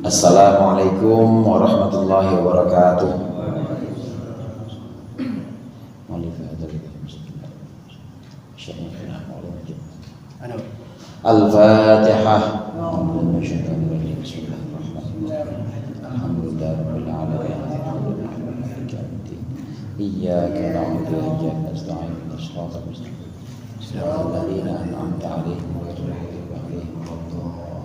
Assalamualaikum warahmatullahi wabarakatuh. Al-Fatihah. Iyyaka na'budu wa iyyaka nasta'in. Shiratal mustaqim. Shiratal ladzina an'amta 'alaihim ghairil maghdubi 'alaihim waladdallin.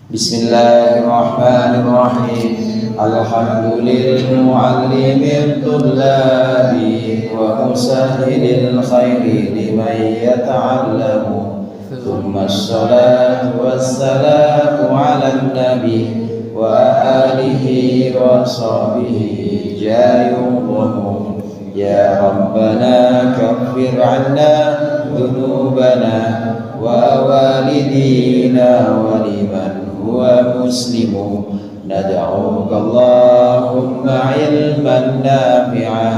Bismillahirrahmanirrahim. Alhamdulillahil mu'allimil tullabi wa musahhilil khairi liman yata'allamu. Thumma assalatu wassalamu 'alan nabi wa alihi wa sahbihi jayuhum. Ya Rabbana kaffir 'anna dhunubana wa walidina wa liman huwa muslimu. Nad'uka Allahumma ilman nafi'a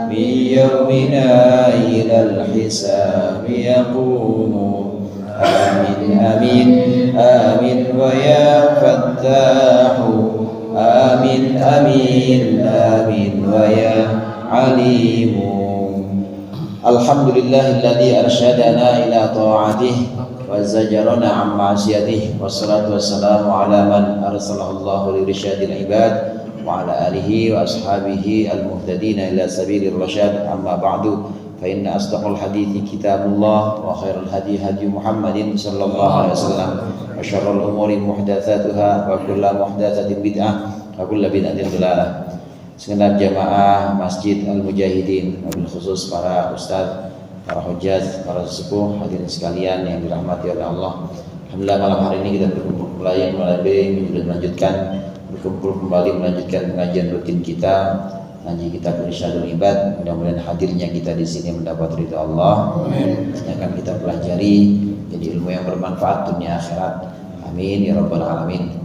min yawmina ilal hisabi yaqumu. Amin amin amin wa ya fattahu. Amin amin amin wa ya alimu. Alhamdulillahilladzi arsyadana ila ta'atihi wa zajarana an ma'siyatihi. Wassalatu wassalamu ala man arsalahu Allahu li irsyadil ibad wa ala alihi wa ashabihi al-muhtadina ila sabilir rasyad. Amma ba'du, fa inna asdaqal hadithi kitabullah wa khairal hadi hadi Muhammadin sallallahu alaihi wasallam wa syarrul umuri muhdatsatuha wa kullu muhdatsatin bid'ah wa kullu bid'atin dhalalah. Segenap jamaah Masjid Al-Mujahidin, wabil khusus para ustadz, para hujjaz, para sesepuh, hadirin sekalian yang dirahmati oleh Allah. Alhamdulillah malam hari ini kita berkumpul kembali melanjutkan pengajian rutin kita, ngaji kitab Irsyadul Ibad. Mudah-mudahan hadirnya kita di sini mendapat ridha Allah. Yang akan kita pelajari jadi ilmu yang bermanfaat dunia akhirat. Amin ya rabbal alamin.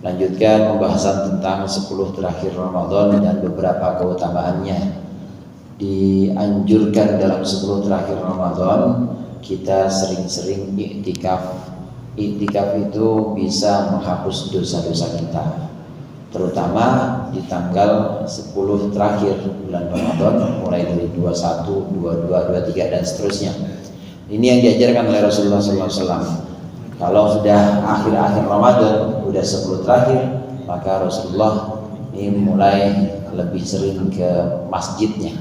Lanjutkan pembahasan tentang 10 terakhir Ramadan dan beberapa keutamaannya. Dianjurkan dalam 10 terakhir Ramadan kita sering-sering iktikaf. Iktikaf itu bisa menghapus dosa-dosa kita, terutama di tanggal 10 terakhir bulan Ramadan, mulai dari 21, 22, 23 dan seterusnya. Ini yang diajarkan oleh Rasulullah SAW. Kalau sudah akhir-akhir Ramadan, udah 10 terakhir, maka Rasulullah ini mulai lebih sering ke masjidnya.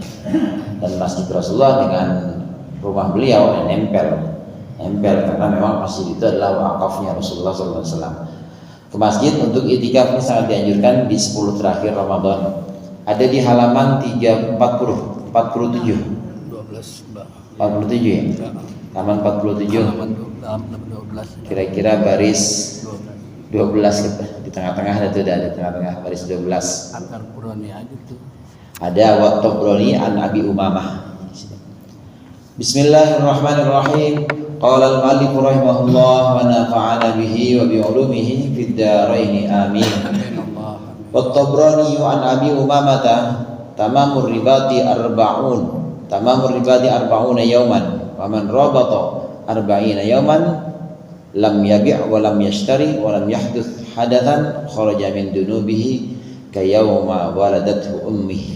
Dan masjid Rasulullah dengan rumah beliau nempel karena memang masjid itu adalah wakafnya Rasulullah SAW. Ke masjid untuk itikaf ini sangat dianjurkan di 10 terakhir Ramadan. Ada di halaman 47 ya? Halaman 47. Kira-kira baris 12 di tengah-tengah ada tengah-tengah baris 12. Ada wa Tabrani an Abi Umamah. Bismillahirrahmanirrahim. Qala al-mu'allif rahimahullah wa nafa'ana bihi wa bi 'ulumihi fid dharain amin. Wa Tabrani an Abi Umamah tamamur ribati arba'una yawman wa man rabata arba'ina yawman lam yabi' wa lam yashtari wa lam yahduth hadathan kharaja min dunubihi kayawma waladathu ummuh.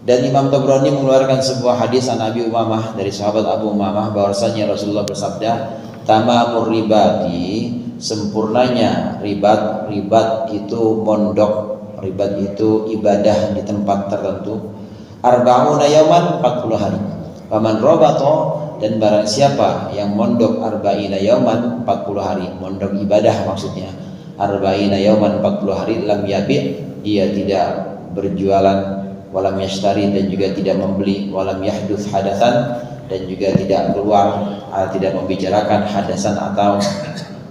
Dan Imam Tabrani mengeluarkan sebuah hadis an Abi Umamah dari sahabat Abu Umamah bahwasanya Rasulullah bersabda, tamamur ribati, sempurnanya ribat itu mondok, ribat itu ibadah di tempat tertentu, arba'una yawman 40 hari. Paman robato, dan barang siapa yang mondok arba'ina yauman 40 hari, mondok ibadah maksudnya, arba'ina yauman 40 hari, lam yabi', dia tidak berjualan, walam yashtari, dan juga tidak membeli, walam yahduth hadatsan, dan juga tidak keluar, tidak membicarakan hadasan atau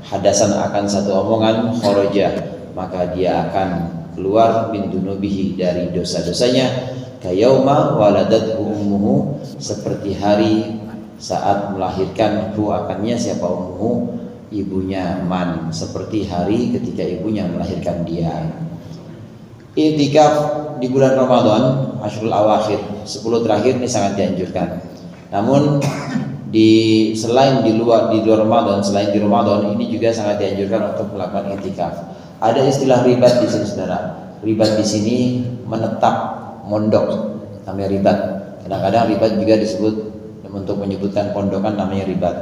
hadasan akan satu omongan, kharaja, maka dia akan keluar min dunubihi, dari dosa-dosanya, kayauma waladathu ummuhu, seperti hari saat melahirkan akannya siapa ummuhu, ibunya, man, seperti hari ketika ibunya melahirkan dia. I'tikaf di bulan Ramadan, Ashrul Awakhir, 10 terakhir ini sangat dianjurkan. Namun Selain di luar Ramadan, selain di Ramadan ini juga sangat dianjurkan untuk melakukan i'tikaf. Ada istilah ribat di sini, saudara. Ribat di sini menetap, mondok, namanya ribat. Kadang-kadang ribat juga disebut untuk menyebutkan pondokan, namanya ribat.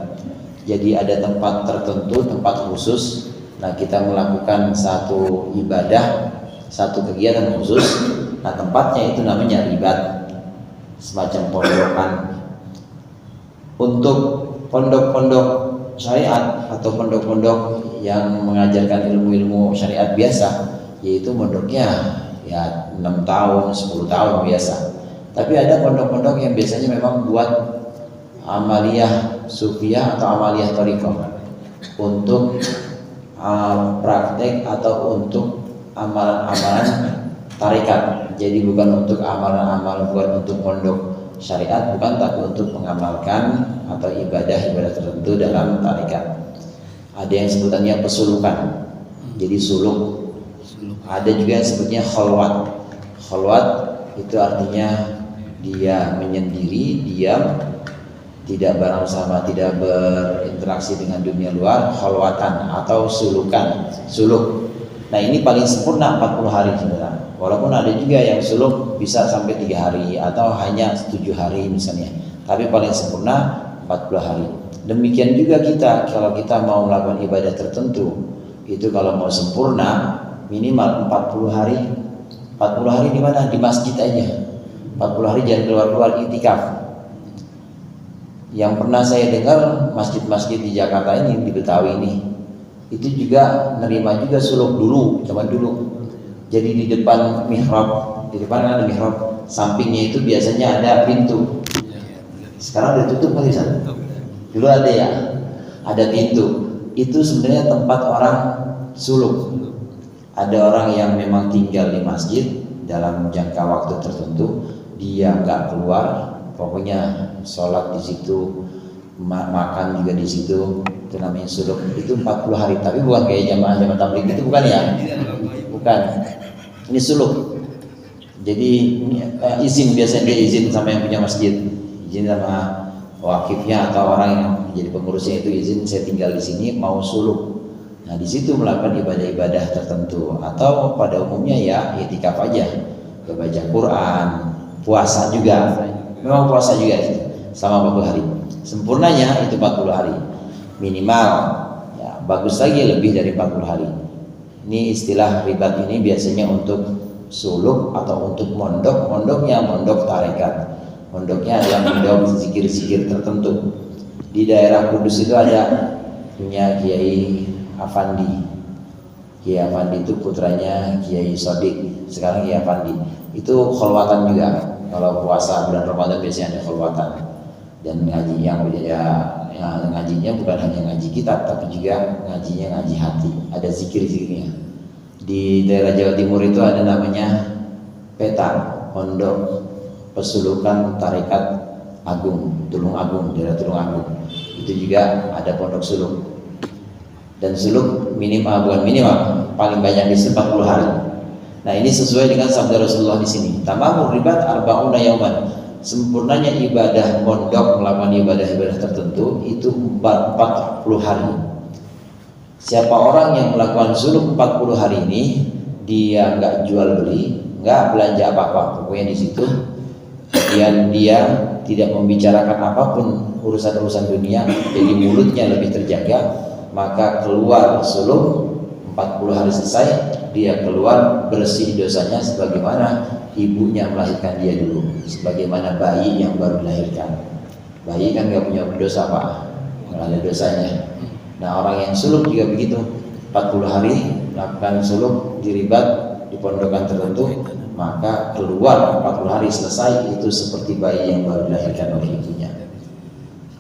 Jadi ada tempat tertentu, tempat khusus. Nah, kita melakukan satu ibadah, satu kegiatan khusus. Nah, tempatnya itu namanya ribat, semacam pondokan. Untuk pondok-pondok syariat atau pondok-pondok yang mengajarkan ilmu-ilmu syariat biasa, yaitu pondoknya ya 6 tahun, 10 tahun biasa. Tapi ada pondok-pondok yang biasanya memang buat amaliyah sufiyah atau amaliyah thariqah, untuk praktek atau untuk amalan-amalan tarekat. Jadi bukan untuk amalan-amalan, bukan untuk pondok syariat, bukan, tapi untuk mengamalkan atau ibadah-ibadah tertentu dalam tarekat. Ada yang sebutannya pesulukan, jadi suluk. Ada juga yang sebutnya khalwat. Khalwat itu artinya dia menyendiri, diam, tidak bareng sama, tidak berinteraksi dengan dunia luar. Khalwatan atau sulukan, suluk. Nah, ini paling sempurna 40 hari, saudara. Walaupun ada juga yang suluk bisa sampai 3 hari atau hanya 7 hari misalnya, tapi paling sempurna 40 hari. Demikian juga kita, kalau kita mau melakukan ibadah tertentu, itu kalau mau sempurna minimal 40 hari. 40 hari di mana? Di masjid aja. 40 hari jangan keluar-keluar, i'tikaf. Yang pernah saya dengar, masjid-masjid di Jakarta ini, di Betawi ini, itu juga nerima juga suluk dulu, zaman dulu. Jadi di depan mihrab, di depan ada mihrab, sampingnya itu biasanya ada pintu. Sekarang udah tutup kali sana. Dulu ada ya, ada pintu. Itu sebenarnya tempat orang suluk. Ada orang yang memang tinggal di masjid dalam jangka waktu tertentu, dia nggak keluar, pokoknya sholat di situ, makan juga di situ. Itu namanya suluk. Itu 40 hari, tapi bukan kayak jamaah tabligh itu, bukan ya? Bukan. Ini suluk. Jadi izin, biasanya dia izin sama yang punya masjid, izin sama wakifnya atau orang yang menjadi pengurusnya, itu izin, saya tinggal di sini mau suluk. Nah, di situ melakukan ibadah-ibadah tertentu, atau pada umumnya ya i'tikaf aja, baca Quran, puasa juga. Memang puasa juga itu selama 40 hari. Sempurnanya itu 40 hari minimal. Ya, bagus lagi lebih dari 40 hari. Ini istilah ribat ini biasanya untuk suluk atau untuk mondok. Mondoknya mondok tarekat. Mondoknya adalah mondok zikir-zikir tertentu. Di daerah Kudus itu ada punya Kiai Afandi. Kiai Afandi itu putranya Kiai Sodik, sekarang Kiai Afandi. Itu kholwatan juga. Kalau puasa bulan Ramadan biasanya ada kholwatan. Dan ngaji yang ngajinya bukan hanya ngaji kitab, tapi juga ngajinya ngaji hati. Ada zikir-zikirnya. Di daerah Jawa Timur itu ada namanya Peta, Pondok Pesulukan Tarekat Agung, Tulung Agung, daerah Tulung Agung. Itu juga ada pondok suluk. Dan suluk bukan minimal, paling banyak di 40 hari. Nah, ini sesuai dengan sabda Rasulullah di sini. Tamamur ribat arba'una yauman. Sempurnanya ibadah pondok, melakukan ibadah-ibadah tertentu itu 40 hari. Siapa orang yang melakukan suluk 40 hari ini, dia nggak jual beli, nggak belanja apa-apa, pokoknya di situ. Kemudian dia tidak membicarakan apapun urusan-urusan dunia, jadi mulutnya lebih terjaga, maka keluar suluk 40 hari selesai, dia keluar bersih dosanya sebagaimana ibunya melahirkan dia dulu, sebagaimana bayi yang baru dilahirkan. Bayi kan nggak punya dosa apa, nggak ada dosanya. Nah, orang yang suluk juga begitu, 40 hari melakukan suluk di ribat di pondokan tertentu, maka keluar 40 hari selesai, itu seperti bayi yang baru dilahirkan oleh ibunya.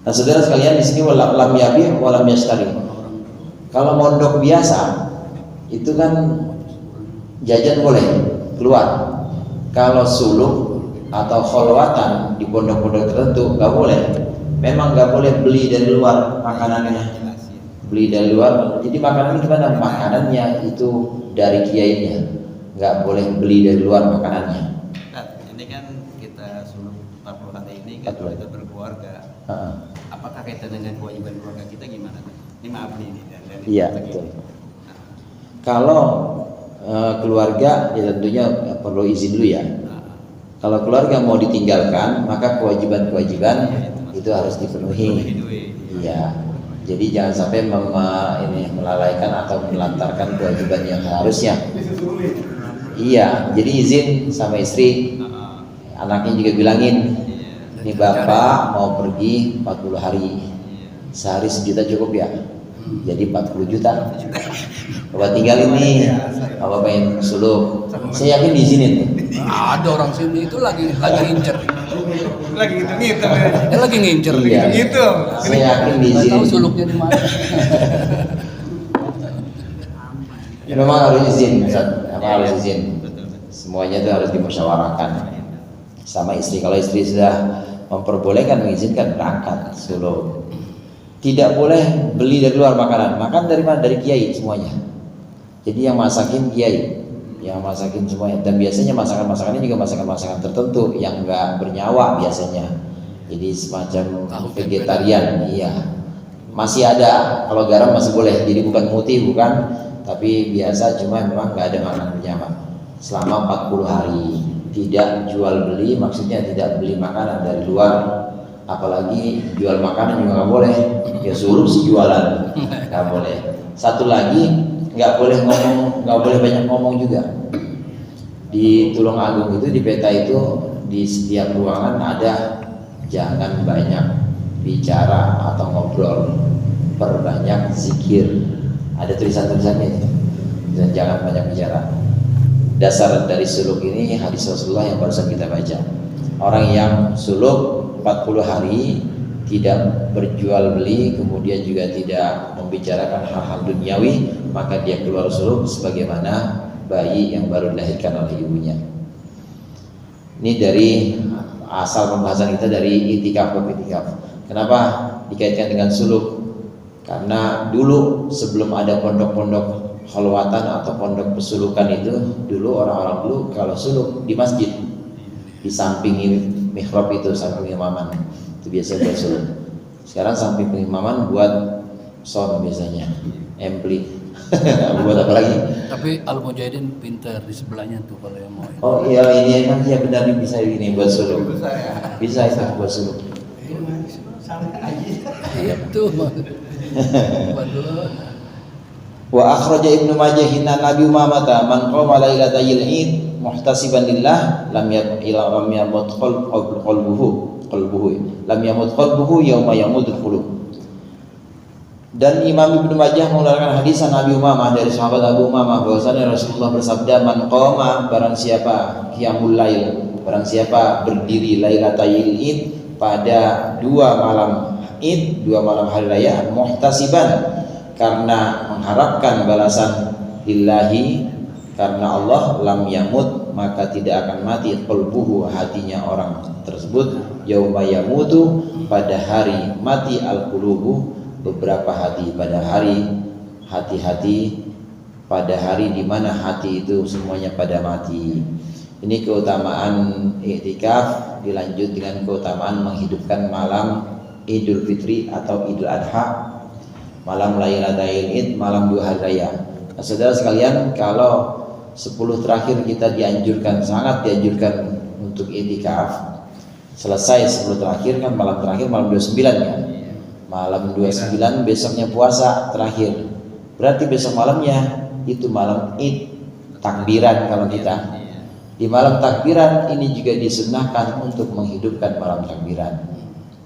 Nah, saudara sekalian, di sini walam yabi' walam yashtari. Kalau mondok biasa itu kan jajan boleh keluar. Kalau suluk atau kholwatan di pondok-pondok tertentu nggak boleh. Memang nggak boleh beli dari luar makanannya. Beli dari luar. Jadi makanan gimana? Makanannya itu dari kiainya. Nggak boleh beli dari luar makanannya. Ini kan kita suluk 40 hari ini kan kita berkeluarga. Apakah berkaitan dengan kewajiban keluarga kita gimana? Ini maaf nih dari Iya betul. Kalau keluarga ya tentunya perlu izin dulu ya. Kalau keluarga mau ditinggalkan, maka kewajiban-kewajiban itu harus dipenuhi. Iya. Jadi jangan sampai melalaikan atau melantarkan kewajiban yang harusnya. Iya. Jadi izin sama istri, anaknya juga bilangin, ini bapak mau pergi 40 hari, sehari 1 juta cukup ya. Jadi 40 juta. Bapak tinggal ini, bapak pengen suluk. Saya yakin diizinin tuh. Ada orang sini itu lagi ngincer. Lagi gitu. Dia lagi ngincer Iya. Gitu. Saya yakin Nggak tahu diizinin. suluknya di mana. Memang harus izin, Ustaz. Memang harus izin. Semuanya itu harus dimusyawarahkan sama istri. Kalau istri sudah memperbolehkan, mengizinkan, berangkat suluk. Tidak boleh beli dari luar makanan. Makan dari mana? Dari kiai semuanya. Jadi yang masakin kiai, yang masakin semuanya. Dan biasanya masakan-masakannya juga masakan-masakan tertentu yang enggak bernyawa biasanya. Jadi semacam vegetarian, iya. Masih ada, kalau garam masih boleh. Jadi bukan putih, bukan, tapi biasa, cuma memang enggak ada makanan bernyawa. Selama 40 hari tidak jual beli, maksudnya tidak beli makanan dari luar. Apalagi jual makanan juga nggak boleh, ya suruh si jualan, nggak boleh. Satu lagi, nggak boleh ngomong, nggak boleh banyak ngomong juga. Di Tulungagung itu, di peta itu, di setiap ruangan ada jangan banyak bicara atau ngobrol, perbanyak zikir. Ada tulisan-tulisannya itu, dan jangan banyak bicara. Dasar dari suluk ini hadis Rasulullah yang barusan kita baca. Orang yang suluk 40 hari tidak berjual beli, kemudian juga tidak membicarakan hal-hal duniawi, maka dia keluar suluk sebagaimana bayi yang baru dilahirkan oleh ibunya. Ini dari asal pembahasan kita dari itikaf ke itikaf. Kenapa dikaitkan dengan suluk? Karena dulu sebelum ada pondok-pondok khalwatan atau pondok pesulukan itu, dulu orang-orang dulu kalau suluk di masjid, di samping mihrab itu, samping imaman itu biasa buat suluk. Sekarang samping imaman buat sound biasanya, ampli. Buat apa lagi? Tapi Al Mujahidin pintar di sebelahnya tuh kalau yang mau. Oh iya, ini emang iya benar nih, bisa ini buat suluk. Bisa itu buat suluk. Iya tuh. Waduh. Wa akhraja Ibnu Majah hinna Nabi Muhammad man qama lailatal Id muhtasiban lillah lam yamut qalbuhu lam yamut qalbuhu yauma yamudul qulub. Dan Imam Ibnu Majah mengeluarkan hadis Nabi Umamah dari sahabat Abu Umamah bahwasanya Rasulullah bersabda, man qama, barang siapa qiyamul lail, barang siapa berdiri lailatul Id pada 2 malam Id, 2 malam hari raya, muhtasiban, karena mengharapkan balasan lillahi, karena Allah, lam yamut, maka tidak akan mati qalbuhu, hatinya orang tersebut, yauma yamutu, pada hari mati al-qulubu, beberapa hati, pada hari hati-hati, pada hari di mana hati itu semuanya pada mati. Ini keutamaan iktikaf, dilanjut dengan keutamaan menghidupkan malam Idul Fitri atau Idul Adha, malam Lailatul Id, malam 2 hari raya. Nah, saudara sekalian, kalau 10 terakhir kita dianjurkan, sangat dianjurkan untuk iktikaf. Selesai 10 terakhir kan, malam terakhir malam 29 kan. Malam 29 besoknya puasa terakhir. Berarti besok malamnya itu malam Id, takbiran kalau kita. Di malam takbiran ini juga disunnahkan untuk menghidupkan malam takbiran,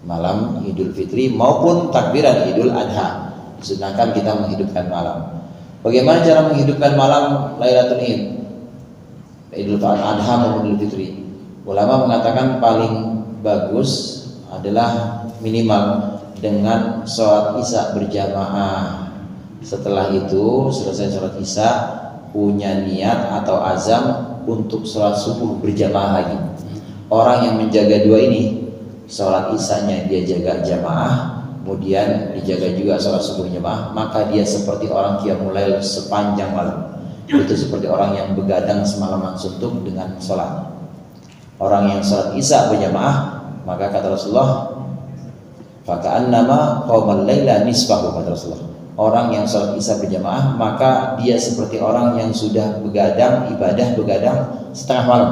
malam Idul Fitri maupun takbiran Idul Adha. Disunahkan kita menghidupkan malam. Bagaimana cara menghidupkan malam Lailatul Id, Idul Adha maupun Idul Fitri? Ulama mengatakan paling bagus adalah minimal dengan sholat isya berjamaah. Setelah itu selesai sholat isya, punya niat atau azam untuk sholat subuh berjamaah lagi. Orang yang menjaga 2 ini, sholat isyanya dia jaga jamaah, kemudian dijaga juga sholat subuh jamaah, maka dia seperti orang qiyamul lail sepanjang malam. Itu seperti orang yang begadang semalaman suntuk dengan sholat. Orang yang sholat isya berjamaah, maka kata Rasulullah, Faka'annama qaumal laila nisfahu, kata Rasulullah. Orang yang sholat isya berjamaah maka dia seperti orang yang sudah begadang ibadah setengah malam.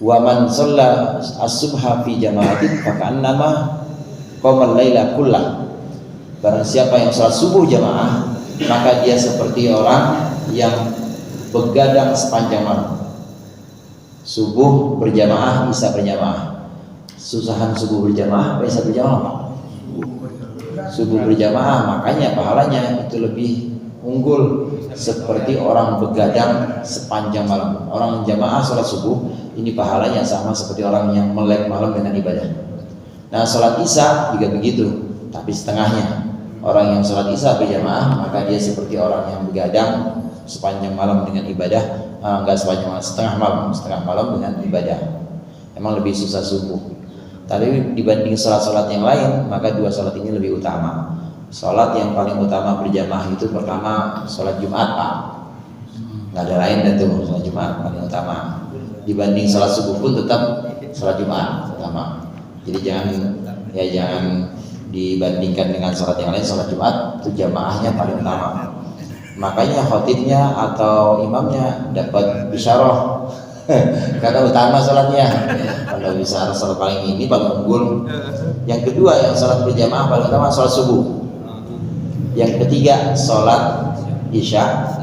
Wa man shalla as-subha fi jama'atin faka'annama qaumal laila kullah. Barang siapa yang sholat subuh jamaah maka dia seperti orang yang begadang sepanjang malam. Subuh berjamaah, isya berjamaah. Susahan subuh berjamaah, isya berjamaah. Subuh berjamaah, makanya pahalanya itu lebih unggul seperti orang begadang sepanjang malam. Orang jamaah sholat subuh ini pahalanya sama seperti orang yang melek malam dengan ibadah. Nah, sholat isya juga begitu, tapi setengahnya. Orang yang sholat isya berjamaah maka dia seperti orang yang begadang sepanjang malam dengan ibadah, enggak sepanjang malam, setengah malam dengan ibadah. Emang lebih susah subuh. Tapi dibanding sholat-sholat yang lain, maka dua sholat ini lebih utama. Sholat yang paling utama berjamaah itu pertama sholat Jumat, Pak. Nggak ada lain dan tuh sholat Jumat paling utama. Dibanding sholat subuh pun tetap sholat Jumat utama. Jadi jangan dibandingkan dengan sholat yang lain. Sholat Jumat itu jamaahnya paling utama. Makanya khotibnya atau imamnya dapat bisyarah karena utama sholatnya. Kalau bisa sholat paling ini paling unggul. Yang kedua yang sholat berjamaah paling utama sholat subuh. Yang ketiga sholat isya.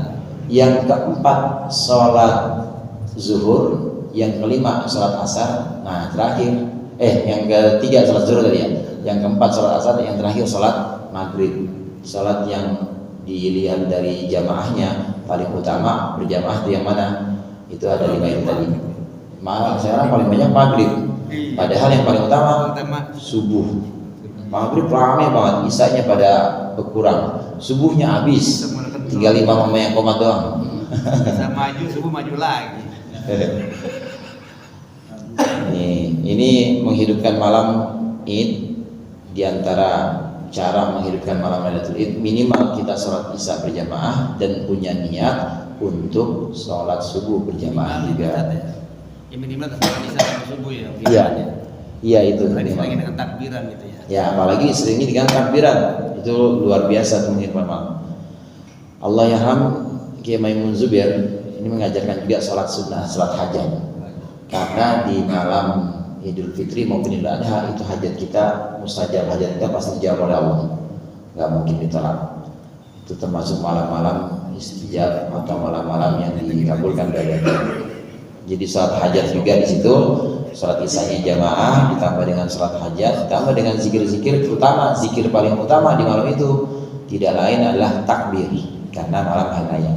Yang keempat sholat zuhur. Yang kelima sholat asar. Nah terakhir yang ketiga sholat zuhur tadi ya. Yang keempat sholat asar. Yang terakhir sholat maghrib. Sholat yang dilihat dari jamaahnya paling utama berjamaah itu yang mana? Itu ada 5 itu tadi. Malah sekarang paling banyak maghrib. Padahal yang paling utama subuh. Maghrib ramai banget, isanya pada berkurang. Subuhnya habis, tinggal 5 mama yang komat doang. Bisa maju, subuh maju lagi. Ini menghidupkan malam Id. Di antara cara menghidupkan malam Lailatul Id, minimal kita sholat isya berjamaah dan punya niat untuk sholat subuh berjamaah juga. Ya minimal sholat isya sama subuh ya. Iya itu. Lagi dengan takbiran gitu ya. Ya apalagi seringnya dengan takbiran itu luar biasa menghidupkan malam. Allah yarham Kiai Maimun Zubair ini mengajarkan juga sholat sunnah, sholat hajat. Karena di malam Idul Fitri maupun Idul Adha itu hajat kita mustajab, hajat kita pasti dijawab oleh Allah, nggak mungkin ditolak. Itu termasuk malam-malam istijab atau malam-malam yang dikabulkan doa. Jadi sholat hajat juga di situ, sholat isyanya jamaah ditambah dengan sholat hajat, ditambah dengan zikir-zikir, terutama zikir paling utama di malam itu tidak lain adalah takbir karena malam hari raya.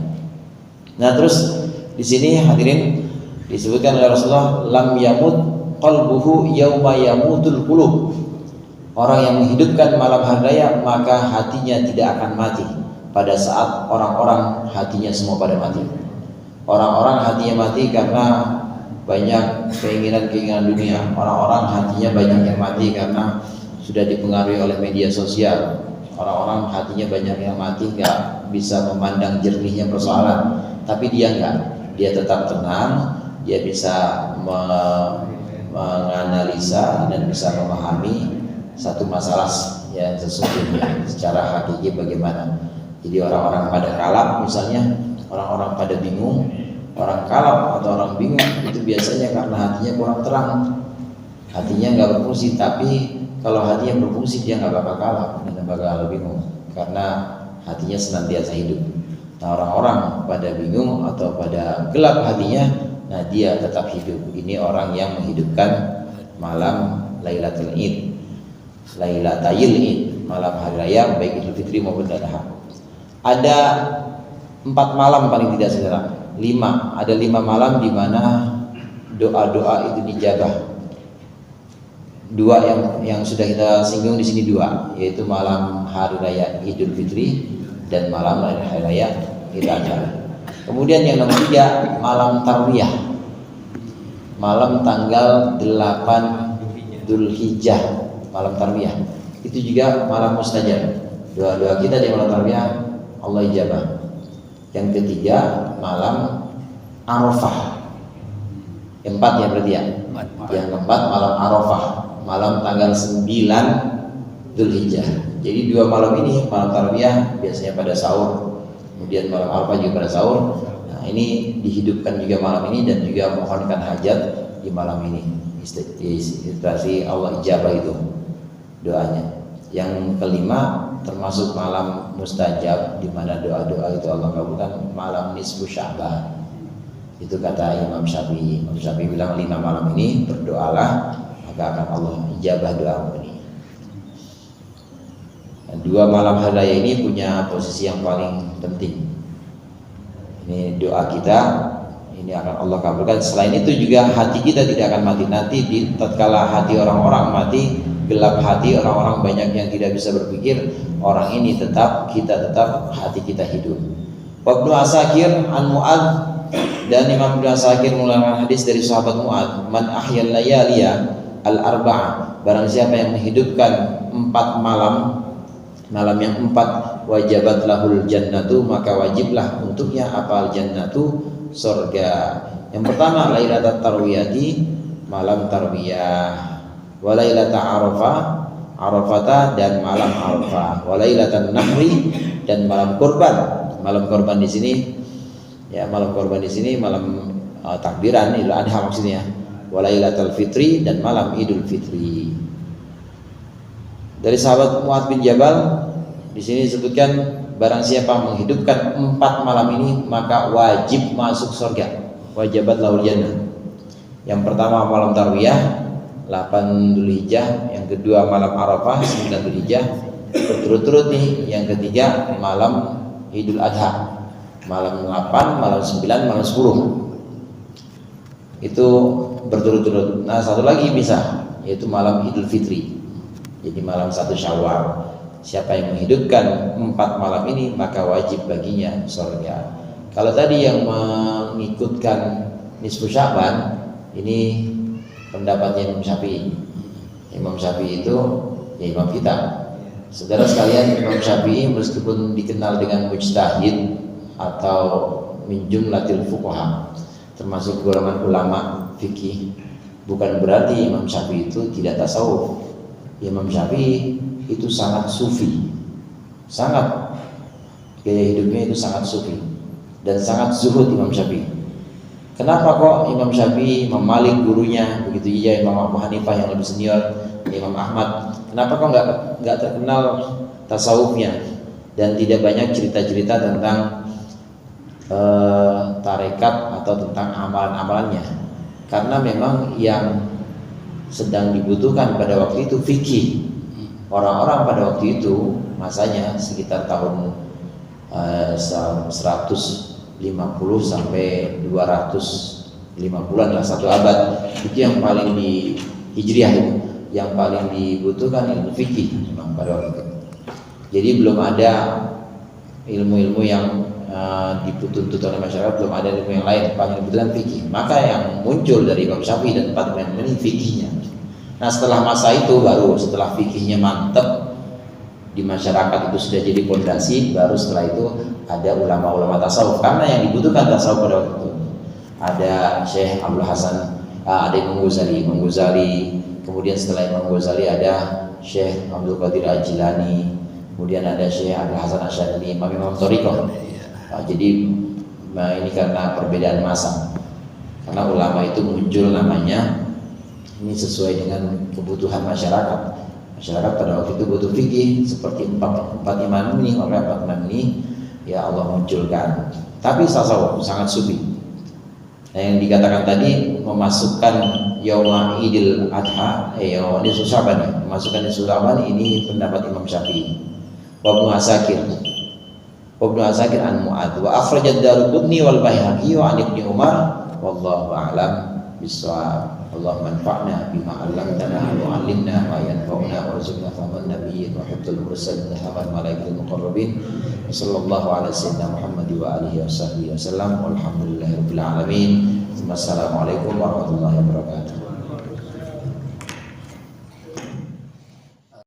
Nah terus di sini hadirin disebutkan oleh Rasulullah, lam yamut qalbuhu yauma yamutul qulub. Orang yang menghidupkan malam hari raya maka hatinya tidak akan mati pada saat orang-orang hatinya semua pada mati. Orang-orang hatinya mati karena banyak keinginan-keinginan dunia. Orang-orang hatinya banyak yang mati karena sudah dipengaruhi oleh media sosial. Orang-orang hatinya banyak yang mati nggak bisa memandang jernihnya persoalan. Tapi dia enggak, dia tetap tenang, dia bisa menganalisa dan bisa memahami satu masalah yang sesungguhnya secara hakiki bagaimana. Jadi orang-orang pada kalap misalnya, orang-orang pada bingung, orang kalap atau orang bingung itu biasanya karena hatinya kurang terang, hatinya nggak berfungsi. Tapi kalau hatinya berfungsi dia nggak bakal kalap dan bakal bingung karena hatinya senantiasa hidup. Nah orang-orang pada bingung atau pada gelap hatinya, nah dia tetap hidup. Ini orang yang menghidupkan malam Lailatul Id, Lailatayil Id, malam hari raya baik Idul Fitri maupun Idul Adha. Ada 4 malam paling tidak saudara, 5. Ada 5 malam di mana doa-doa itu dijabah. 2 yang sudah kita singgung di sini 2, yaitu malam hari raya Idul Fitri dan malam hari raya Idul Adha. Kemudian yang nomor 3 malam Tarwiyah, malam tanggal 8 Dzulhijjah, malam Tarwiyah. Itu juga malam mustajab. Doa-doa kita di malam Tarwiyah Allah ijabah. Yang ketiga malam Arafah. 4 ya berarti ya. Yang keempat malam Arafah, malam tanggal 9 Dzulhijjah. Jadi 2 malam ini, malam tarwiyah biasanya pada sahur, kemudian malam Arafah juga pada sahur. Nah, ini dihidupkan juga malam ini dan juga mohonkan hajat di malam ini. Istighfar Allah ijabah itu doanya. Yang kelima termasuk malam mustajab di mana doa-doa itu Allah kabulkan, malam nisfu Sya'ban. Itu kata Imam Syafi'i. Imam Syafi'i bilang 5 malam ini berdoalah maka akan Allah ijabah doamu ini. Dan 2 malam hari raya ini punya posisi yang paling penting. Ini doa kita ini akan Allah kabulkan. Selain itu juga hati kita tidak akan mati. Nanti di tatkala hati orang-orang mati, gelap hati orang-orang banyak yang tidak bisa berpikir, orang ini kita tetap hati kita hidup. Ibnu Asakir an Mu'ad, dan Imam Ibnu Asakir mengeluarkan hadis dari sahabat Mu'ad, man ahyal layaliya al-arba'ah, barang siapa yang menghidupkan 4 malam yang 4, wajabat lahul jannatu, maka wajiblah untuknya apa jannatu, surga. Yang pertama lailatul tarwiyati, malam tarwiyah, wa lailatul arafata, dan malam arafah, wa lailatul nahri, dan malam kurban. Malam kurban di sini ya, malam kurban di sini malam takbiran Idul Adha maksudnya, wa lailatul fitri, dan malam Idul Fitri. Dari sahabat Mu'adz bin Jabal di sini disebutkan barang siapa menghidupkan 4 malam ini maka wajib masuk surga, wajabat lahul jannah. Yang pertama malam tarwiyah 8 Dzulhijjah, yang kedua malam Arafah 9 Dzulhijjah, berturut-turut nih. Yang ketiga malam Idul Adha, malam 8, malam 9, malam 10. Itu berturut-turut. Nah, satu lagi bisa, yaitu malam Idul Fitri. Jadi malam 1 Syawal. Siapa yang menghidupkan 4 malam ini maka wajib baginya surga. Kalau tadi yang mengikutkan nisfu Sya'ban, ini pendapatnya Imam Syafi'i. Imam Syafi'i itu ya imam kita. Saudara sekalian, Imam Syafi'i meskipun dikenal dengan mujtahid atau min jumlatil fuqaha, termasuk golongan ulama fikih, bukan berarti Imam Syafi'i itu tidak tasawuf. Imam Syafi'i itu sangat sufi, sangat gaya hidupnya itu sangat sufi dan sangat zuhud Imam Syafi'i. Kenapa kok Imam Syafi'i memalik gurunya, begitu juga Imam Abu Hanifah yang lebih senior, Imam Ahmad? Kenapa kok nggak terkenal tasawufnya dan tidak banyak cerita-cerita tentang tarekat atau tentang amalan-amalannya? Karena memang yang sedang dibutuhkan pada waktu itu fikih. Orang-orang pada waktu itu masanya sekitar tahun 150 sampai 250-an lah, 1 abad. Itu yang paling di Hijriah itu, yang paling dibutuhkan ilmu fikih memang pada waktu itu. Jadi belum ada ilmu-ilmu yang dituntut oleh masyarakat, belum ada ilmu yang lain, paling dibutuhkan fikih. Maka yang muncul dari Imam Syafi'i dan tempat ini fikihnya. Nah, setelah masa itu baru setelah fikihnya mantap di masyarakat itu sudah jadi pondasi, baru setelah itu ada ulama-ulama tasawuf. Karena yang dibutuhkan tasawuf pada waktu itu ada Syekh Abdul Hasan, ada Imam Ghazali, kemudian setelah Imam Ghazali ada Syekh Abdul Qadir Al-Jilani, kemudian ada Syekh Abdul Hasan Asy'ari, Imam Thariqah. Jadi ini karena perbedaan masa, karena ulama itu muncul namanya ini sesuai dengan kebutuhan masyarakat. Masyarakat pada waktu itu butuh fikih seperti empat imam ini, oleh 4 imam ini ya Allah munculkan. Tapi tasawuf sangat sufi. Nah, yang dikatakan tadi memasukkan Yauma Idul Adha, Yauma Nisfu Sya'ban, memasukkan Nisfu Sya'ban, ini pendapat Imam Syafi'i. Ibnu Asakir an Mu'adz wa akhrajad Daruqutni wal Baihaqi wa an Ibnu Umar, wallahu a'lam bissawab. Allahumma anfa'na bima 'allamtana wa 'allimna ma yanfa'una warzuqna fahman nabiyyin wa hifdzal mursalin wa hafal malaikatil muqarrabin. Sallallahu ala sayyidina Muhammad wa alihi wa sahbihi wasallam. Walhamdulillahirabbil alamin. Wassalamualaikum warahmatullahi wabarakatuh.